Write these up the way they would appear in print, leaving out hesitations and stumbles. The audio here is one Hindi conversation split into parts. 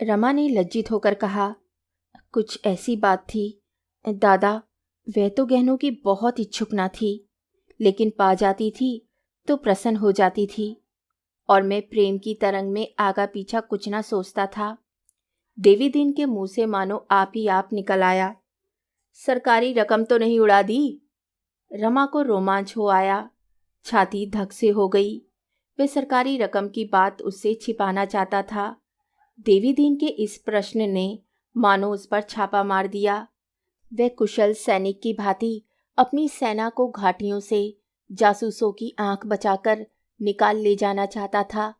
रमा ने लज्जित होकर कहा, कुछ ऐसी बात थी दादा, वह तो गहनों की बहुत इच्छुक ना थी, लेकिन पा जाती थी तो प्रसन्न हो जाती थी, और मैं प्रेम की तरंग में आगा पीछा कुछ ना सोचता था। देवी दीन के मुंह से मानो आप ही आप निकल आया, सरकारी रकम तो नहीं उड़ा दी? रमा को रोमांच हो आया, छाती धक से हो गई। वह सरकारी रकम की बात उससे छिपाना चाहता था। देवी दीन के इस प्रश्न ने मानो उस पर छापा मार दिया। वह कुशल सैनिक की भांति अपनी सेना को घाटियों से जासूसों की आंख बचाकर निकाल ले जाना चाहता था,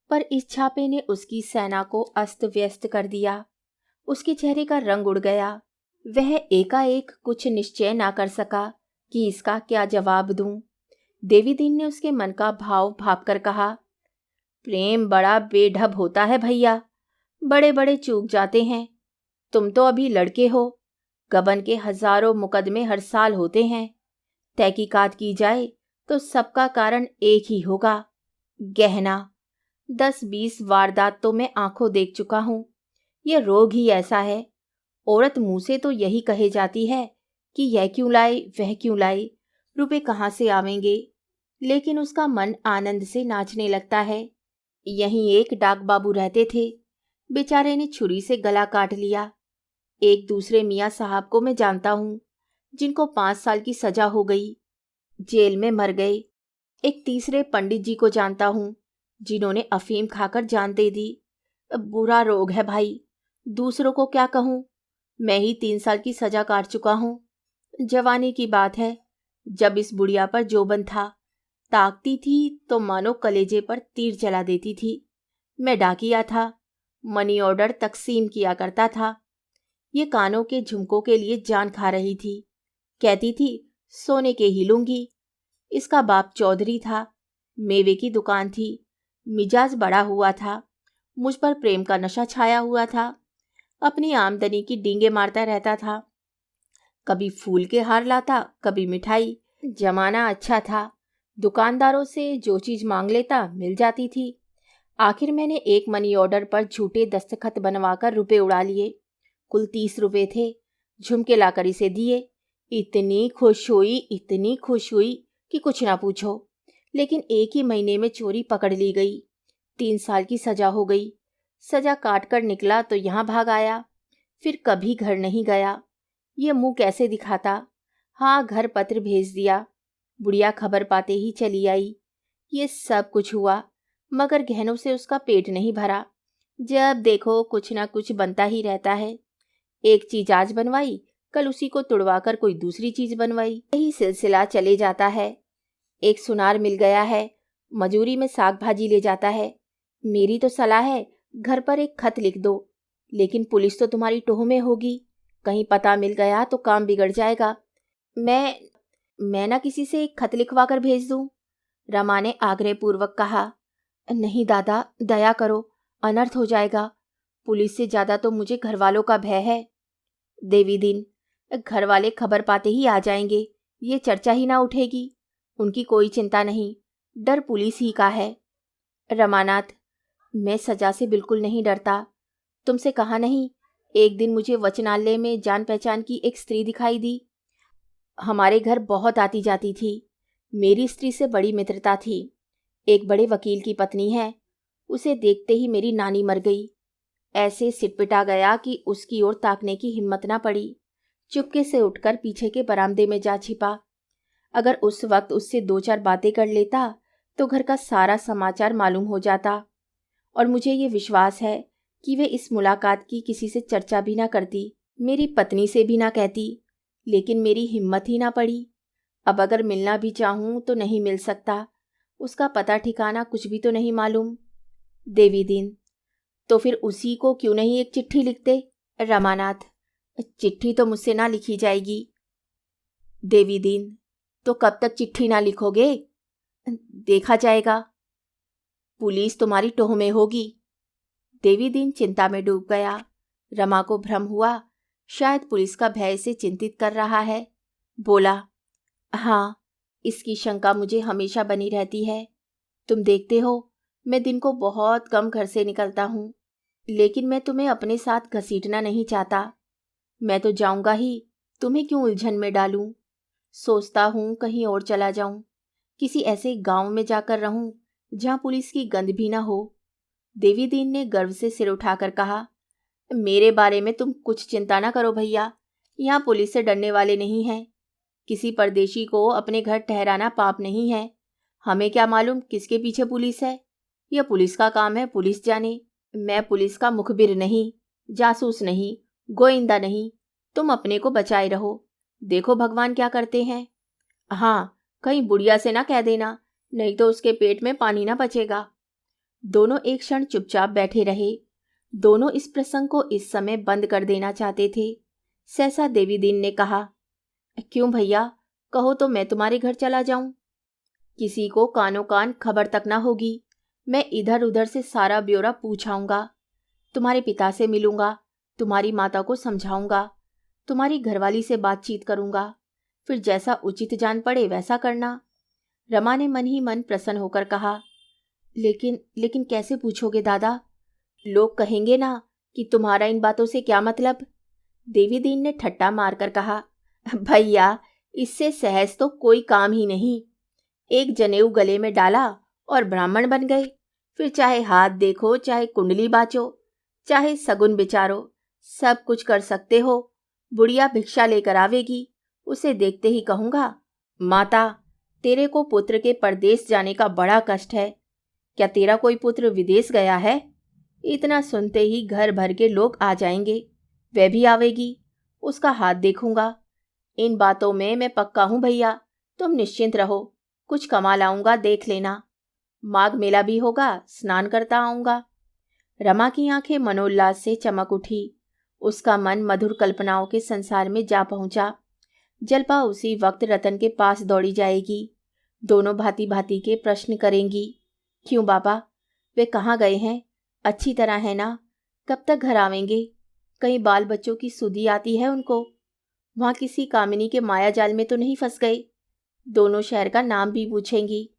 पर इस छापे ने उसकी सेना को अस्त व्यस्त कर दिया। उसके चेहरे का रंग उड़ गया। वह एकाएक कुछ निश्चय ना कर सका कि इसका क्या जवाब दूं। देवी दीन ने उसके मन का भाव भाप कर कहा, प्रेम बड़ा बेढब होता है भैया, बड़े बड़े चूक जाते हैं। तुम तो अभी लड़के हो, गबन के हजारों मुकदमे हर साल होते हैं। तहकीकात की जाए तो सबका कारण एक ही होगा, गहना। 10-20 वारदात तो मैं आंखों देख चुका हूं। यह रोग ही ऐसा है। औरत मुंह से तो यही कहे जाती है कि यह क्यों लाए, वह क्यों लाए, रुपए कहाँ से आवेंगे, लेकिन उसका मन आनंद से नाचने लगता है। यहीं एक डाक बाबू रहते थे, बेचारे ने छुरी से गला काट लिया। एक दूसरे मियाँ साहब को मैं जानता हूँ, जिनको 5 साल की सजा हो गई, जेल में मर गए। एक तीसरे पंडित जी को जानता हूँ, जिन्होंने अफीम खाकर जान दे दी। बुरा रोग है भाई, दूसरों को क्या कहूँ, मैं ही 3 साल की सजा काट चुका हूँ। जवानी की बात है, जब इस बुढ़िया पर जोबन था, ताकती थी तो मानो कलेजे पर तीर चला देती थी। मैं डाकिया था, मनी ऑर्डर तकसीम किया करता था। ये कानों के झुमकों के लिए जान खा रही थी, कहती थी सोने के ही लूंगी। इसका बाप चौधरी था, मेवे की दुकान थी, मिजाज बड़ा हुआ था, मुझ पर प्रेम का नशा छाया हुआ था। अपनी आमदनी की डींगे मारता रहता था, कभी फूल के हार लाता, कभी मिठाई। जमाना अच्छा था, दुकानदारों से जो चीज मांग लेता मिल जाती थी। आखिर मैंने एक मनी ऑर्डर पर झूठे दस्तखत बनवाकर रुपए उड़ा लिए। कुल 30 रुपए थे। झुमके लाकर इसे दिए। इतनी खुश हुई कि कुछ ना पूछो। लेकिन एक ही महीने में चोरी पकड़ ली गई। 3 साल की सजा हो गई। सजा काट कर निकला तो यहाँ भाग आया, फिर कभी घर नहीं गया। ये मुंह कैसे दिखाता। हाँ, घर पत्र भेज दिया, बुढ़िया खबर पाते ही चली आई। ये सब कुछ हुआ, मगर गहनों से उसका पेट नहीं भरा। जब देखो कुछ ना कुछ बनता ही रहता है। एक चीज आज बनवाई, कल उसी को तुड़वाकर कोई दूसरी चीज बनवाई, यही सिलसिला चले जाता है। एक सुनार मिल गया है, मजूरी में साग भाजी ले जाता है। मेरी तो सलाह है, घर पर एक खत लिख दो, लेकिन पुलिस तो तुम्हारी टोह में होगी, कहीं पता मिल गया तो काम बिगड़ जाएगा। मैं ना किसी से एक खत लिखवा कर भेज दूं? रमा ने आग्रहपूर्वक कहा। नहीं दादा, दया करो, अनर्थ हो जाएगा। पुलिस से ज्यादा तो मुझे घर वालों का भय है। देवी दीन, घर वाले खबर पाते ही आ जाएंगे, ये चर्चा ही ना उठेगी। उनकी कोई चिंता नहीं, डर पुलिस ही का है। रमानाथ, मैं सजा से बिल्कुल नहीं डरता। तुमसे कहा नहीं, एक दिन मुझे वचनालय में जान पहचान की एक स्त्री दिखाई दी। हमारे घर बहुत आती जाती थी। मेरी स्त्री से बड़ी मित्रता थी। एक बड़े वकील की पत्नी है। उसे देखते ही मेरी नानी मर गई। ऐसे सिटपिटा गया कि उसकी ओर ताकने की हिम्मत ना पड़ी। चुपके से उठकर पीछे के बरामदे में जा छिपा। अगर उस वक्त उससे 2-4 बातें कर लेता तो घर का सारा समाचार मालूम हो जाता, और मुझे ये विश्वास है कि वे इस मुलाकात की किसी से चर्चा भी ना करती, मेरी पत्नी से भी ना कहती। लेकिन मेरी हिम्मत ही ना पड़ी। अब अगर मिलना भी चाहूं तो नहीं मिल सकता। उसका पता ठिकाना कुछ भी तो नहीं मालूम। देवी दीन, तो फिर उसी को क्यों नहीं एक चिट्ठी लिखते? रमानाथ, चिट्ठी तो मुझसे ना लिखी जाएगी। देवी दीन, तो कब तक चिट्ठी ना लिखोगे? देखा जाएगा, पुलिस तुम्हारी टोह में होगी। देवी दीन चिंता में डूब गया। रमा को भ्रम हुआ, शायद पुलिस का भय से चिंतित कर रहा है। बोला, हाँ, इसकी शंका मुझे हमेशा बनी रहती है। तुम देखते हो, मैं दिन को बहुत कम घर से निकलता हूँ। लेकिन मैं तुम्हें अपने साथ घसीटना नहीं चाहता। मैं तो जाऊंगा ही, तुम्हें क्यों उलझन में डालूं। सोचता हूं कहीं और चला जाऊं, किसी ऐसे गांव में जाकर रहूं जहां पुलिस की गंध भी ना हो। देवी दीन ने गर्व से सिर उठाकर कहा, मेरे बारे में तुम कुछ चिंता ना करो भैया, यहाँ पुलिस से डरने वाले नहीं हैं। किसी परदेशी को अपने घर ठहराना पाप नहीं है। हमें क्या मालूम किसके पीछे पुलिस है। यह पुलिस का काम है, पुलिस जाने। मैं पुलिस का मुखबिर नहीं, जासूस नहीं, गोइंदा नहीं। तुम अपने को बचाए रहो, देखो भगवान क्या करते हैं। हाँ, कहीं बुढ़िया से ना कह देना, नहीं तो उसके पेट में पानी ना बचेगा। दोनों एक क्षण चुपचाप बैठे रहे। दोनों इस प्रसंग को इस समय बंद कर देना चाहते थे। सहसा देवी दीन ने कहा, क्यों भैया, कहो तो मैं तुम्हारे घर चला जाऊं। किसी को कानो कान खबर तक ना होगी। मैं इधर उधर से सारा ब्यौरा पूछाऊंगा। तुम्हारे पिता से मिलूंगा, तुम्हारी माता को समझाऊंगा, तुम्हारी घरवाली से बातचीत करूंगा। फिर जैसा उचित जान पड़े वैसा करना। रमा ने मन ही मन प्रसन्न होकर कहा, लेकिन कैसे पूछोगे दादा? लोग कहेंगे ना कि तुम्हारा इन बातों से क्या मतलब। देवी दीन ने ठट्टा मारकर कहा, भैया, इससे सहज तो कोई काम ही नहीं। एक जनेऊ गले में डाला और ब्राह्मण बन गए। फिर चाहे हाथ देखो, चाहे कुंडली बाचो, चाहे सगुन बिचारो, सब कुछ कर सकते हो। बुढ़िया भिक्षा लेकर आवेगी, उसे देखते ही कहूंगा, माता, तेरे को पुत्र के परदेश जाने का बड़ा कष्ट है। क्या तेरा कोई पुत्र विदेश गया है? इतना सुनते ही घर भर के लोग आ जाएंगे। वह भी आवेगी, उसका हाथ देखूंगा। इन बातों में मैं पक्का हूं भैया, तुम निश्चिंत रहो। कुछ कमा लाऊंगा, देख लेना। माघ मेला भी होगा, स्नान करता आऊंगा। रमा की आंखें मनोल्लास से चमक उठी। उसका मन मधुर कल्पनाओं के संसार में जा पहुंचा। जल्पा उसी वक्त रतन के पास दौड़ी जाएगी। दोनों भांति भांति के प्रश्न करेंगी। क्यों बाबा, वे कहाँ गए हैं? अच्छी तरह है ना? कब तक घर आवेंगे? कहीं बाल बच्चों की सुधि आती है उनको? वहां किसी कामिनी के माया जाल में तो नहीं फंस गए? दोनों शहर का नाम भी पूछेंगी।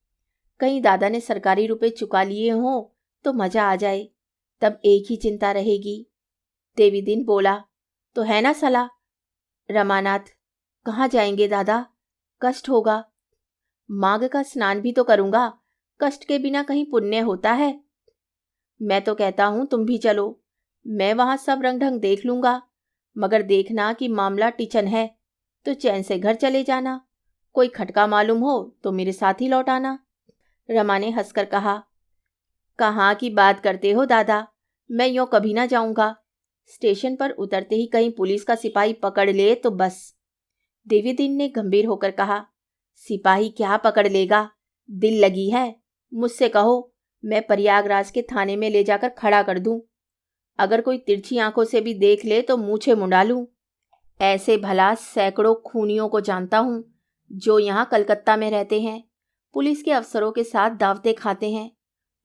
कहीं दादा ने सरकारी रुपए चुका लिए हों तो मजा आ जाए। तब एक ही चिंता रहेगी। देवी दिन बोला, तो है ना सलाह? रमानाथ, कहाँ जाएंगे दादा? कष्ट होगा। माघ का स्नान भी तो करूंगा, कष्ट के बिना कहीं पुण्य होता है? मैं तो कहता हूं तुम भी चलो। मैं वहां सब रंग ढंग देख लूंगा, मगर देखना कि मामला टिचन है तो चैन से घर चले जाना। कोई खटका मालूम हो तो मेरे साथ ही लौट आना। रमा ने हंसकर कहा, कहाँ की बात करते हो दादा, मैं यूं कभी ना जाऊंगा। स्टेशन पर उतरते ही कहीं पुलिस का सिपाही पकड़ ले तो बस। देवी दिन ने गंभीर होकर कहा, सिपाही क्या पकड़ लेगा? दिल लगी है, मुझसे कहो, मैं प्रयागराज के थाने में ले जाकर खड़ा कर दूं। अगर कोई तिरछी आंखों से भी देख ले तो मूछे मुंडा लूं। ऐसे भला सैकड़ों खूनियों को जानता हूं जो यहाँ कलकत्ता में रहते हैं, पुलिस के अफसरों के साथ दावतें खाते हैं।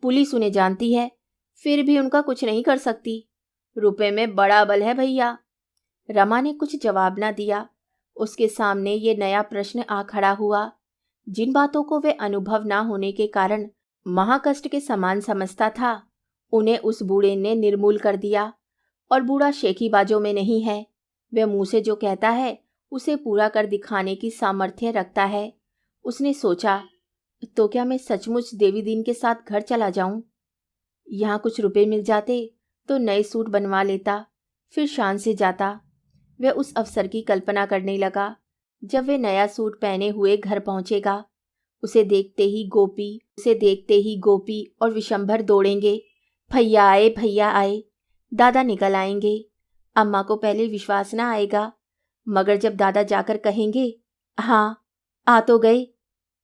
पुलिस उन्हें जानती है, फिर भी उनका कुछ नहीं कर सकती। रुपए में बड़ा बल है भैया। रमा ने कुछ जवाब ना दिया। उसके सामने ये नया प्रश्न आ खड़ा हुआ, जिन बातों को वे अनुभव ना होने के कारण महाकष्ट के समान समझता था, उन्हें उस बूढ़े ने निर्मूल कर दिया। और बूढ़ा शेखीबाजों में नहीं है। वह मुंह से जो कहता है उसे पूरा कर दिखाने की सामर्थ्य रखता है। उसने सोचा, तो क्या मैं सचमुच देवी दीन के साथ घर चला जाऊं? यहाँ कुछ रुपए मिल जाते तो नए सूट बनवा लेता, फिर शान से जाता। वह उस अवसर की कल्पना करने लगा जब वे नया सूट पहने हुए घर पहुंचेगा। उसे देखते ही गोपी और विशंभर दौड़ेंगे। भैया आए, भैया आए। दादा निकल आएंगे। अम्मा को पहले विश्वास ना आएगा, मगर जब दादा जाकर कहेंगे, हाँ आ तो गए,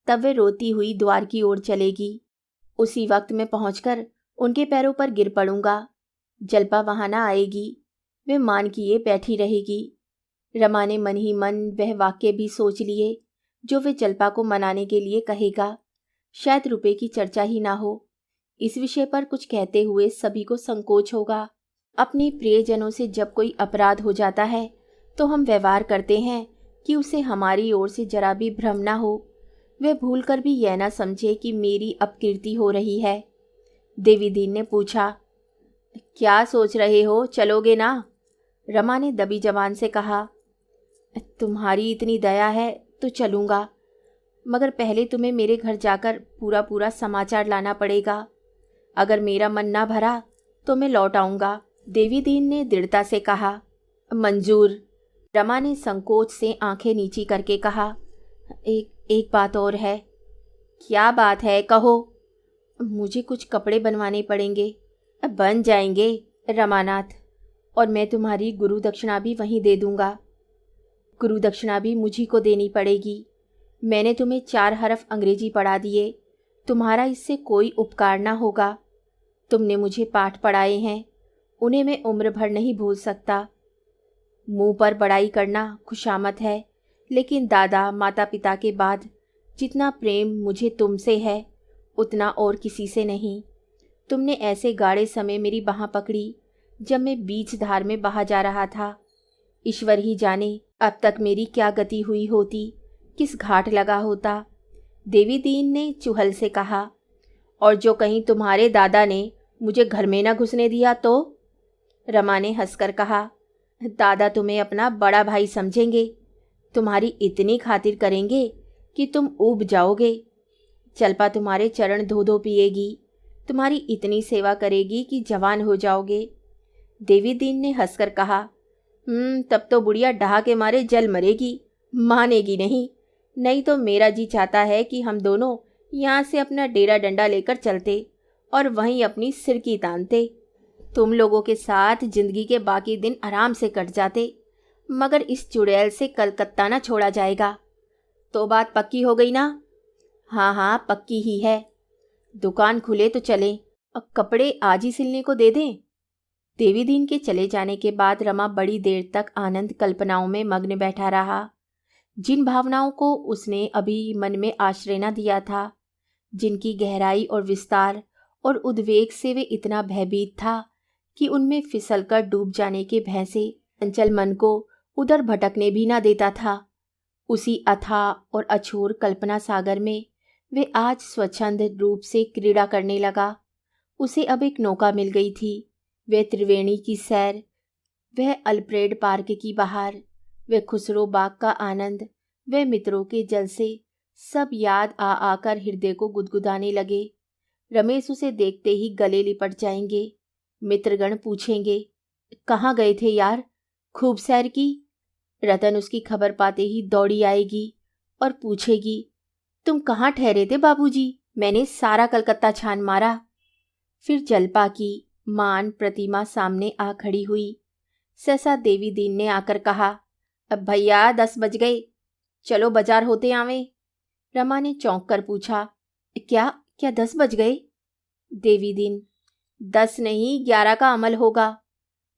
तब वे रोती हुई द्वार की ओर चलेगी। उसी वक्त मैं पहुंचकर उनके पैरों पर गिर पड़ूंगा। जल्पा वहां ना आएगी, वे मान किए बैठी रहेगी। रमा ने मन ही मन वह वाक्य भी सोच लिए जो वे जल्पा को मनाने के लिए कहेगा। शायद रुपए की चर्चा ही ना हो। इस विषय पर कुछ कहते हुए सभी को संकोच होगा। अपने प्रियजनों से जब कोई अपराध हो जाता है तो हम व्यवहार करते हैं कि उसे हमारी ओर से जरा भी भ्रम ना हो। वे भूल कर भी यह ना समझे कि मेरी अपकीर्ति हो रही है। देवी दीन ने पूछा, क्या सोच रहे हो, चलोगे ना? रमा ने दबी जबान से कहा। तुम्हारी इतनी दया है तो चलूँगा, मगर पहले तुम्हें मेरे घर जाकर पूरा पूरा समाचार लाना पड़ेगा। अगर मेरा मन ना भरा तो मैं लौट आऊँगा, देवी दीन ने दृढ़ता से कहा। मंजूर, रमा ने संकोच से आंखें नीची करके कहा। एक बात और है। क्या बात है, कहो। मुझे कुछ कपड़े बनवाने पड़ेंगे। बन जाएंगे रमानाथ, और मैं तुम्हारी गुरु दक्षिणा भी वहीं दे दूंगा। गुरु दक्षिणा भी मुझी को देनी पड़ेगी। मैंने तुम्हें 4 हरफ अंग्रेजी पढ़ा दिए, तुम्हारा इससे कोई उपकार ना होगा। तुमने मुझे पाठ पढ़ाए हैं, उन्हें मैं उम्र भर नहीं भूल सकता। मुंह पर बड़ाई करना खुशामद है, लेकिन दादा माता पिता के बाद जितना प्रेम मुझे तुमसे है उतना और किसी से नहीं। तुमने ऐसे गाढ़े समय मेरी बाँह पकड़ी जब मैं बीच धार में बहा जा रहा था। ईश्वर ही जाने अब तक मेरी क्या गति हुई होती, किस घाट लगा होता। देवी दीन ने चुहल से कहा। और जो कहीं तुम्हारे दादा ने मुझे घर में न घुसने दिया तो? रमा ने हंसकर कहा। दादा तुम्हें अपना बड़ा भाई समझेंगे, तुम्हारी इतनी खातिर करेंगे कि तुम ऊब जाओगे। चलपा तुम्हारे चरण धो धो पिएगी, तुम्हारी इतनी सेवा करेगी कि जवान हो जाओगे। देवी दीन ने हंसकर कहा। तब तो बुढ़िया डहा के मारे जल मरेगी, मानेगी नहीं। नहीं तो मेरा जी चाहता है कि हम दोनों यहाँ से अपना डेरा डंडा लेकर चलते और वहीं अपनी सिरकी तानते। तुम लोगों के साथ जिंदगी के बाकी दिन आराम से कट जाते, मगर इस चुड़ैल से कलकत्ता ना छोड़ा जाएगा। तो बात पक्की हो गई ना? हाँ हाँ, पक्की ही है। दुकान खुले तो चलें, अब कपड़े आज ही सिलने को दे दें। देवी दीन के चले जाने के बाद रमा बड़ी देर तक आनंद कल्पनाओं में मग्न बैठा रहा। जिन भावनाओं को उसने अभी मन में आश्रय न दिया था, जिनकी गहराई और विस्तार और उद्वेग से वे इतना भयभीत था कि उनमें फिसलकर डूब जाने के भय से चंचल मन को उधर भटकने भी न देता था, उसी अथाह और अछूर कल्पना सागर में वे आज स्वच्छंद रूप से क्रीड़ा करने लगा। उसे अब एक नौका मिल गई थी। वह त्रिवेणी की सैर, वह अल्फ्रेड पार्क की बहार, वह खुसरो बाग का आनंद, वह मित्रों के जलसे, सब याद आ आकर हृदय को गुदगुदाने लगे। रमेश उसे देखते ही गले लिपट जाएंगे। मित्रगण पूछेंगे, कहाँ गए थे यार, खूब सैर की? रतन उसकी खबर पाते ही दौड़ी आएगी और पूछेगी, तुम कहाँ ठहरे थे बाबूजी? मैंने सारा कलकत्ता छान मारा। फिर जलपा की मान प्रतिमा सामने आ खड़ी हुई। सहसा देवी दीन ने आकर कहा, अब भैया 10 बज गए, चलो बाजार होते आवे। रमा ने चौंक कर पूछा, क्या क्या 10 बज गए? देवी दीन, 10 नहीं 11 का अमल होगा।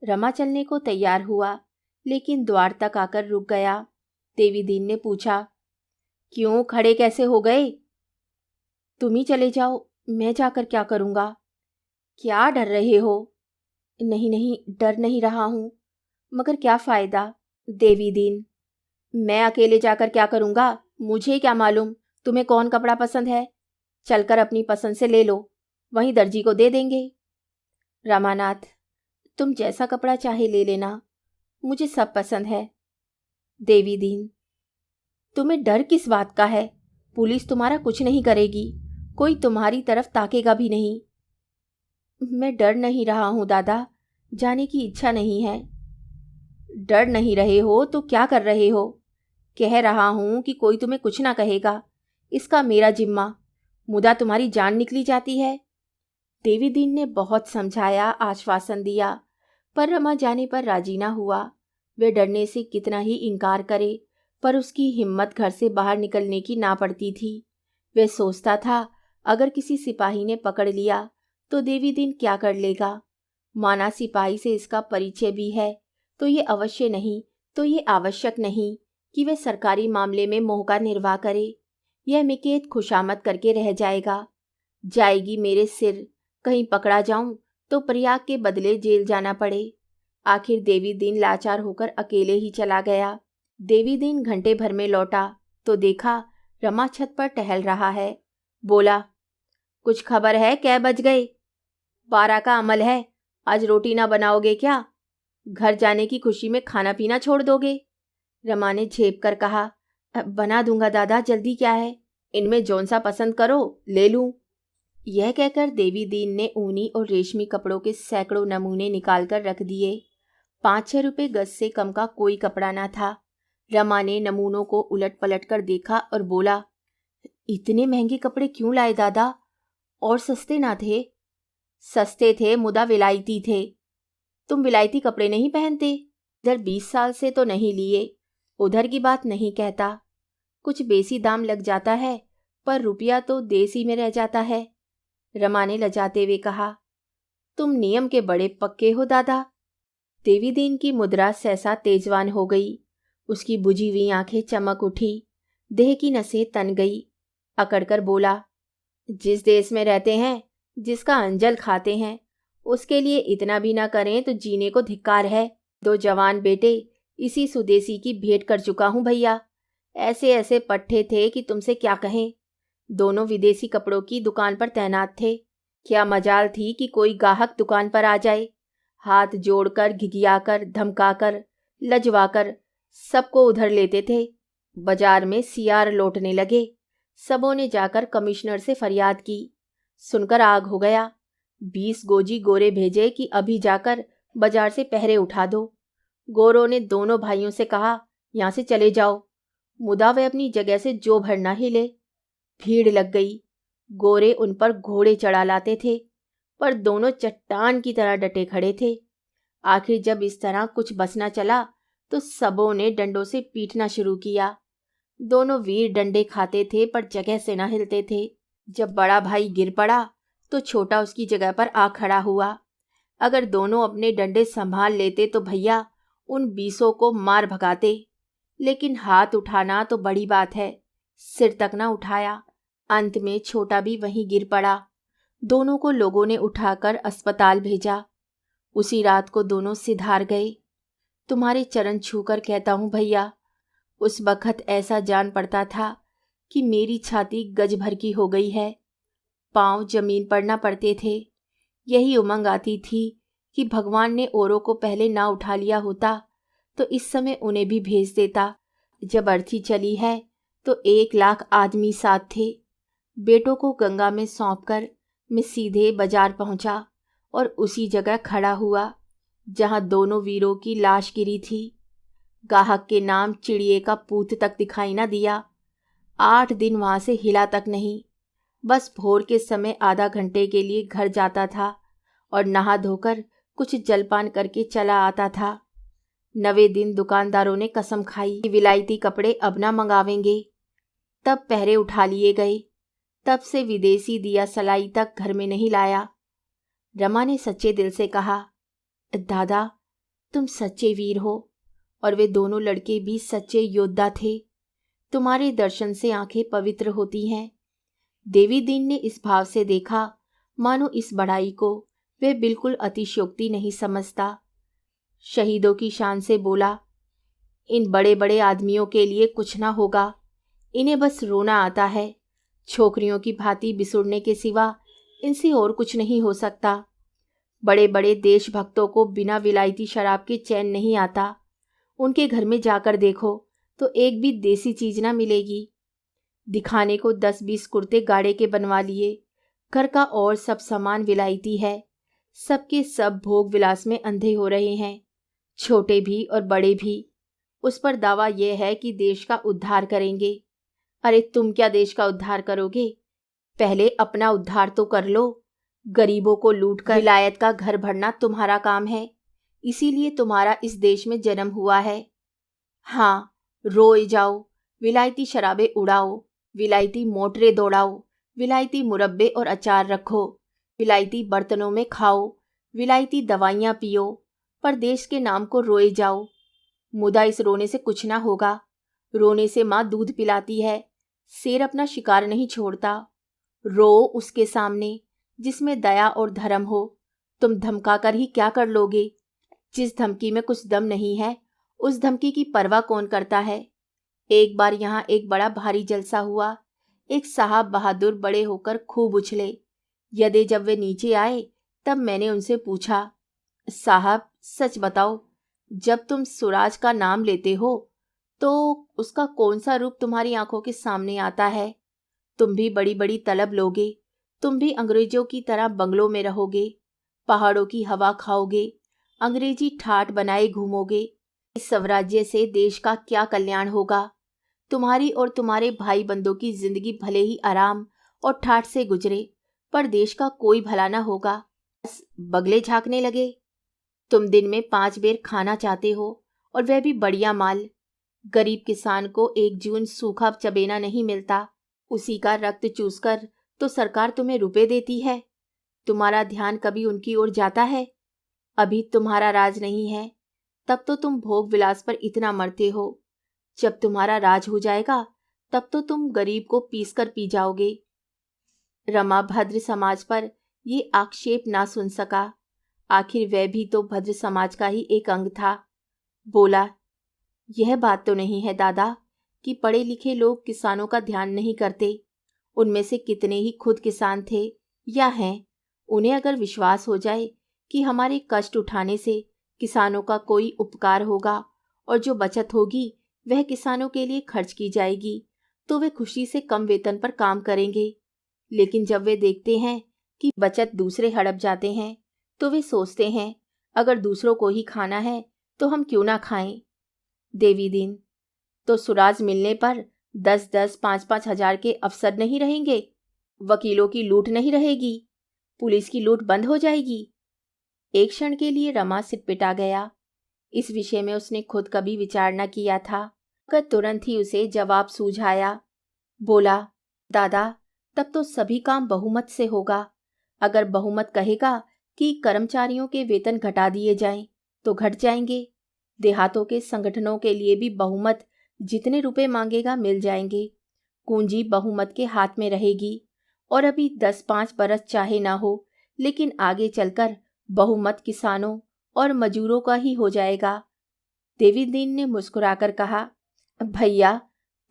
रमा चलने को तैयार हुआ, लेकिन द्वार तक आकर रुक गया। देवी दीन ने पूछा, क्यों खड़े कैसे हो गए? तुम ही चले जाओ, मैं जाकर क्या करूँगा? क्या डर रहे हो? नहीं नहीं, डर नहीं रहा हूँ, मगर क्या फ़ायदा? देवी दीन, मैं अकेले जाकर क्या करूँगा? मुझे क्या मालूम तुम्हें कौन कपड़ा पसंद है? चलकर अपनी पसंद से ले लो, वहीं दर्जी को दे देंगे। रामानाथ, तुम जैसा कपड़ा चाहे ले लेना, मुझे सब पसंद है। देवी दीन, तुम्हें डर किस बात का है? पुलिस तुम्हारा कुछ नहीं करेगी, कोई तुम्हारी तरफ ताकेगा भी नहीं। मैं डर नहीं रहा हूँ दादा, जाने की इच्छा नहीं है। डर नहीं रहे हो तो क्या कर रहे हो? कह रहा हूँ कि कोई तुम्हें कुछ ना कहेगा, इसका मेरा जिम्मा, मुदा तुम्हारी जान निकली जाती है। देवी दीन ने बहुत समझाया, आश्वासन दिया, पर रमा जाने पर राजी ना हुआ। वे डरने से कितना ही इनकार करे, पर उसकी हिम्मत घर से बाहर निकलने की ना पड़ती थी। वह सोचता था, अगर किसी सिपाही ने पकड़ लिया तो देवी दीन क्या कर लेगा? माना सिपाही से इसका परिचय भी है, तो ये अवश्य नहीं, तो ये आवश्यक नहीं कि वह सरकारी मामले में मोह का निर्वाह करे। यह मिकेत खुशामद करके रह जाएगा। जाएगी मेरे सिर, कहीं पकड़ा जाऊं तो प्रयाग के बदले जेल जाना पड़े। आखिर देवी दीन लाचार होकर अकेले ही चला गया। देवी दीन घंटे भर में लौटा तो देखा रमा छत पर टहल रहा है। बोला, कुछ खबर है? कै बज गए? 12 का अमल है, आज रोटी ना बनाओगे क्या? घर जाने की खुशी में खाना पीना छोड़ दोगे? रमा ने झेप कर कहा। बना दूंगा दादा, जल्दी क्या है? इनमें जौन सा पसंद करो ले लूं। यह कहकर देवी दीन ने ऊनी और रेशमी कपड़ों के सैकड़ों नमूने निकालकर रख दिए। 5-6 रुपए गज से कम का कोई कपड़ा ना था। रमा ने नमूनों को उलट पलट कर देखा और बोला, इतने महंगे कपड़े क्यों लाए दादा? और सस्ते ना थे? सस्ते थे, मुदा विलायती थे। तुम विलायती कपड़े नहीं पहनते? इधर 20 साल से तो नहीं लिए। उधर की बात नहीं कहता, कुछ बेसी दाम लग जाता है, पर रुपया तो देसी में रह जाता है। रमा ने लजाते हुए कहा, तुम नियम के बड़े पक्के हो दादा। देवी दीन की मुद्रा सहसा तेजवान हो गई। उसकी बुझी हुई आंखें चमक उठी, देह की नसें तन गई। अकड़कर बोला, जिस देश में रहते हैं, जिसका अंजल खाते हैं, उसके लिए इतना भी ना करें तो जीने को धिक्कार है। 2 जवान बेटे इसी सुदेसी की भेंट कर चुका हूं भैया। ऐसे ऐसे पट्टे थे कि तुमसे क्या कहें। दोनों विदेशी कपड़ों की दुकान पर तैनात थे। क्या मजाल थी कि कोई गाहक दुकान पर आ जाए। हाथ जोड़कर, घिघियाकर, धमकाकर, लजवाकर सबको उधर लेते थे। बाजार में सियार लौटने लगे। सबों ने जाकर कमिश्नर से फरियाद की। सुनकर आग हो गया। 20 गोजी गोरे भेजे कि अभी जाकर बाजार से पहरे उठा दो। गोरों ने दोनों भाइयों से कहा, यहाँ से चले जाओ। मुदा वे अपनी जगह से जो भर न हिले। भीड़ लग गई। गोरे उन पर घोड़े चढ़ा लाते थे, पर दोनों चट्टान की तरह डटे खड़े थे। आखिर जब इस तरह कुछ बस न चला तो सबों ने डंडों से पीटना शुरू किया। दोनों वीर डंडे खाते थे पर जगह से न हिलते थे। जब बड़ा भाई गिर पड़ा तो छोटा उसकी जगह पर आ खड़ा हुआ। अगर दोनों अपने डंडे संभाल लेते तो भैया उन 20 को मार भगाते, लेकिन हाथ उठाना तो बड़ी बात है, सिर तक न उठाया। अंत में छोटा भी वहीं गिर पड़ा। दोनों को लोगों ने उठाकर अस्पताल भेजा। उसी रात को दोनों सिधार गए। तुम्हारे चरण छूकर कहता हूं भैया, उस बखत ऐसा जान पड़ता था कि मेरी छाती गज भर की हो गई है। पांव जमीन पर न पड़ते थे। यही उमंग आती थी कि भगवान ने औरों को पहले ना उठा लिया होता तो इस समय उन्हें भी भेज देता। जब अर्थी चली है तो 1 लाख आदमी साथ थे। बेटों को गंगा में सौंपकर मैं सीधे बाजार पहुंचा और उसी जगह खड़ा हुआ जहां दोनों वीरों की लाश गिरी थी। गाहक के नाम चिड़िए का पूत तक दिखाई न दिया। 8 दिन वहां से हिला तक नहीं। बस भोर के समय आधा घंटे के लिए घर जाता था और नहा धोकर कुछ जलपान करके चला आता था। 9वें दिन दुकानदारों ने कसम खाई कि विलायती कपड़े अब ना मंगावेंगे। तब पहरे उठा लिए गए। तब से विदेशी दिया सलाई तक घर में नहीं लाया। रमा ने सच्चे दिल से कहा, दादा तुम सच्चे वीर हो। और वे दोनों लड़के भी सच्चे योद्धा थे। तुम्हारे दर्शन से आंखें पवित्र होती हैं। देवी दीन ने इस भाव से देखा मानो इस बड़ाई को वे बिल्कुल अतिशयोक्ति नहीं समझता। शहीदों की शान से बोला, इन बड़े बड़े आदमियों के लिए कुछ ना होगा, इन्हें बस रोना आता है। छोकरियों की भांति बिसुड़ने के सिवा इनसे और कुछ नहीं हो सकता। बड़े बड़े देशभक्तों को बिना विलायती शराब के चैन नहीं आता। उनके घर में जाकर देखो तो एक भी देसी चीज ना मिलेगी। दिखाने को 10-20 कुर्ते गाड़े के बनवा लिए। घर का और सब सामान विलायती है। सबके सब भोग विलास में अंधे हो रहे हैं, छोटे भी और बड़े भी। उस पर दावा यह है कि देश का उद्धार करेंगे। अरे तुम क्या देश का उद्धार करोगे? पहले अपना उद्धार तो कर लो। गरीबों को लूटकर विलायत का घर भरना तुम्हारा काम है। इसीलिए तुम्हारा इस देश में जन्म हुआ है। हाँ, रोए जाओ, विलायती शराबें उड़ाओ, विलायती मोटरें दौड़ाओ, विलायती मुरब्बे और अचार रखो, विलायती बर्तनों में खाओ, विलायती दवाइयाँ पियो, पर देश के नाम को रोए जाओ। मुदा इस रोने से कुछ ना होगा। रोने से माँ दूध पिलाती है, शेर अपना शिकार नहीं छोड़ता। रो उसके सामने जिसमें दया और धर्म हो। तुम धमका कर ही क्या कर लोगे? जिस धमकी में कुछ दम नहीं है उस धमकी की परवाह कौन करता है? एक बार यहाँ एक बड़ा भारी जलसा हुआ। एक साहब बहादुर बड़े होकर खूब उछले। यदि जब वे नीचे आए तब मैंने उनसे पूछा, साहब सच बताओ, जब तुम स्वराज का नाम लेते हो तो उसका कौन सा रूप तुम्हारी आंखों के सामने आता है? तुम भी बड़ी बड़ी तलब लोगे, तुम भी अंग्रेजों की तरह बंगलों में रहोगे, पहाड़ों की हवा खाओगे, अंग्रेजी ठाट बनाए घूमोगे। इस स्वराज्य से देश का क्या कल्याण होगा? तुम्हारी और तुम्हारे भाई बंदों की जिंदगी भले ही आराम और ठाठ से गुजरे, पर देश का कोई भला न होगा। बस बगले झांकने लगे। तुम दिन में 5 बेर खाना चाहते हो, और वह भी बढ़िया माल। गरीब किसान को 1 जून सूखा चबेना नहीं मिलता, उसी का रक्त चूसकर तो सरकार तुम्हें रुपए देती है। तुम्हारा ध्यान कभी उनकी ओर जाता है? अभी तुम्हारा राज नहीं है, तब तो तुम भोग विलास पर इतना मरते हो। जब तुम्हारा राज हो जाएगा, तब तो तुम गरीब को पीस कर पी जाओगे। रमा भद्र समाज पर ये आक्षेप ना सुन सका। आखिर वह भी तो भद्र समाज का ही एक अंग था। बोला, यह बात तो नहीं है दादा कि पढ़े लिखे लोग किसानों का ध्यान नहीं करते। उनमें से कितने ही खुद किसान थे या हैं। उन्हें अगर विश्वास हो जाए कि हमारे कष्ट उठाने से किसानों का कोई उपकार होगा और जो बचत होगी वह किसानों के लिए खर्च की जाएगी, तो वे खुशी से कम वेतन पर काम करेंगे। लेकिन जब वे देखते हैं कि बचत दूसरे हड़प जाते हैं, तो वे सोचते हैं अगर दूसरों को ही खाना है तो हम क्यों ना खाएं। देवी दिन, तो सुराज मिलने पर 10-10, 5-5 हजार के अफसर नहीं रहेंगे, वकीलों की लूट नहीं रहेगी, पुलिस की लूट बंद हो जाएगी। एक क्षण के लिए रमा सिटपिटा गया। इस विषय में उसने खुद कभी विचार न किया था, मगर तुरंत ही उसे जवाब सूझ आया। बोला, दादा, तब तो सभी काम बहुमत से होगा। अगर बहुमत कहेगा कि कर्मचारियों के वेतन घटा दिए जाएं, तो घट जाएंगे। देहातों के संगठनों के लिए भी बहुमत जितने रुपए मांगेगा मिल जाएंगे। कुंजी बहुमत के हाथ में रहेगी, और अभी 10-5 बरस चाहे ना हो, लेकिन आगे चलकर बहुमत किसानों और मजूरों का ही हो जाएगा। देवीदीन ने मुस्कुराकर कहा, भैया,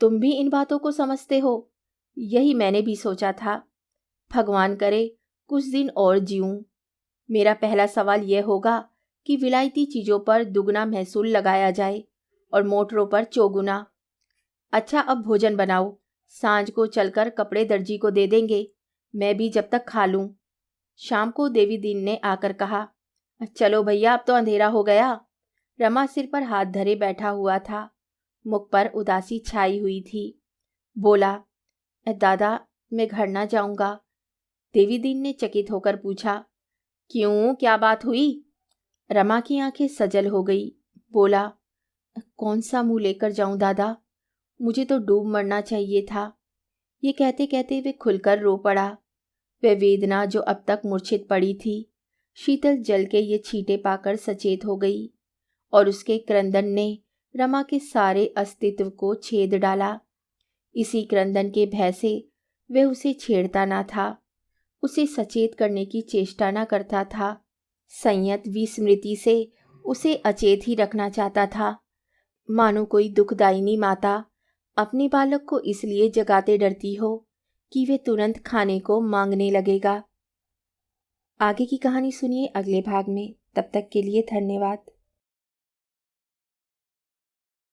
तुम भी इन बातों को समझते हो। यही मैंने भी सोचा था। भगवान करे कुछ दिन और जीऊं। मेरा पहला सवाल यह होगा कि विलायती चीजों पर दुगना महसूल लगाया जाए और मोटरों पर चौगुना। अच्छा, अब भोजन बनाओ। सांझ को चलकर कपड़े दर्जी को दे देंगे, मैं भी जब तक खा लूं। शाम को देवीदीन ने आकर कहा, चलो भैया, अब तो अंधेरा हो गया। रमा सिर पर हाथ धरे बैठा हुआ था, मुख पर उदासी छाई हुई थी। बोला, दादा, मैं घर ना जाऊंगा। देवीदीन ने चकित होकर पूछा, क्यों, क्या बात हुई? रमा की आंखें सजल हो गई। बोला, कौन सा मुंह लेकर जाऊं दादा, मुझे तो डूब मरना चाहिए था। ये कहते कहते वे खुलकर रो पड़ा। वह वेदना जो अब तक मूर्छित पड़ी थी, शीतल जल के ये छींटे पाकर सचेत हो गई, और उसके क्रंदन ने रमा के सारे अस्तित्व को छेद डाला। इसी क्रंदन के भय से वह उसे छेड़ता ना था, उसे सचेत करने की चेष्टा न करता था। संयत विस्मृति से उसे अचेत ही रखना चाहता था, मानो कोई दुखदायिनी माता अपने बालक को इसलिए जगाते डरती हो कि वे तुरंत खाने को मांगने लगेगा। आगे की कहानी सुनिए अगले भाग में। तब तक के लिए धन्यवाद।